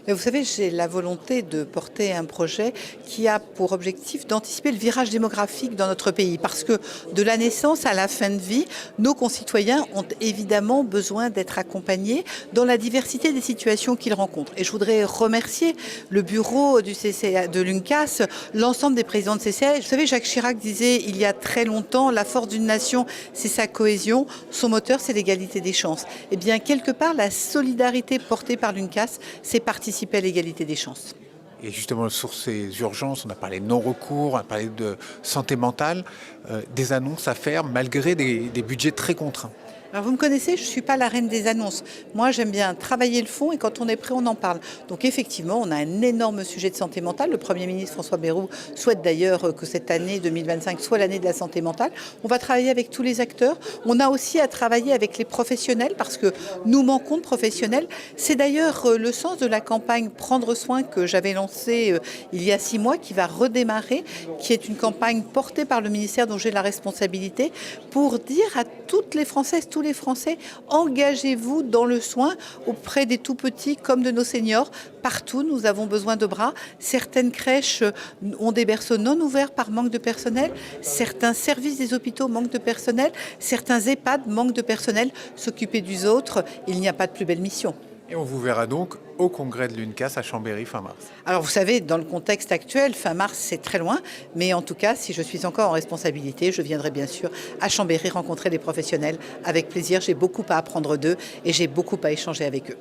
Mais vous savez, j'ai la volonté de porter un projet qui a pour objectif d'anticiper le virage démographique dans notre pays. Parce que de la naissance à la fin de vie, nos concitoyens ont évidemment besoin d'être accompagnés dans la diversité des situations qu'ils rencontrent. Et je voudrais remercier le bureau du CCA, de l'UNCAS, l'ensemble des présidents de CCA. Vous savez, Jacques Chirac disait il y a très longtemps, la force d'une nation, c'est sa cohésion. Son moteur, c'est l'égalité des chances. Eh bien, quelque part, la solidarité portée par l'UNCAS, c'est participer à l'égalité des chances. Et justement, sur ces urgences, on a parlé de non-recours, on a parlé de santé mentale, des annonces à faire malgré des budgets très contraints. Alors vous me connaissez, je ne suis pas la reine des annonces. Moi, j'aime bien travailler le fond et quand on est prêt, on en parle. Donc effectivement, on a un énorme sujet de santé mentale. Le Premier ministre François Bayrou souhaite d'ailleurs que cette année 2025 soit l'année de la santé mentale. On va travailler avec tous les acteurs. On a aussi à travailler avec les professionnels parce que nous manquons de professionnels. C'est d'ailleurs le sens de la campagne Prendre soin que j'avais lancée il y a 6 mois, qui va redémarrer, qui est une campagne portée par le ministère dont j'ai la responsabilité, pour dire à toutes les Françaises, tous les Français, engagez-vous dans le soin auprès des tout-petits comme de nos seniors. Partout, nous avons besoin de bras. Certaines crèches ont des berceaux non ouverts par manque de personnel. Certains services des hôpitaux manquent de personnel. Certains EHPAD manquent de personnel. S'occuper des autres, il n'y a pas de plus belle mission. Et on vous verra donc au congrès de l'UNCAS à Chambéry fin mars. Alors vous savez, dans le contexte actuel, fin mars c'est très loin, mais en tout cas, si je suis encore en responsabilité, je viendrai bien sûr à Chambéry rencontrer les professionnels avec plaisir. J'ai beaucoup à apprendre d'eux et j'ai beaucoup à échanger avec eux.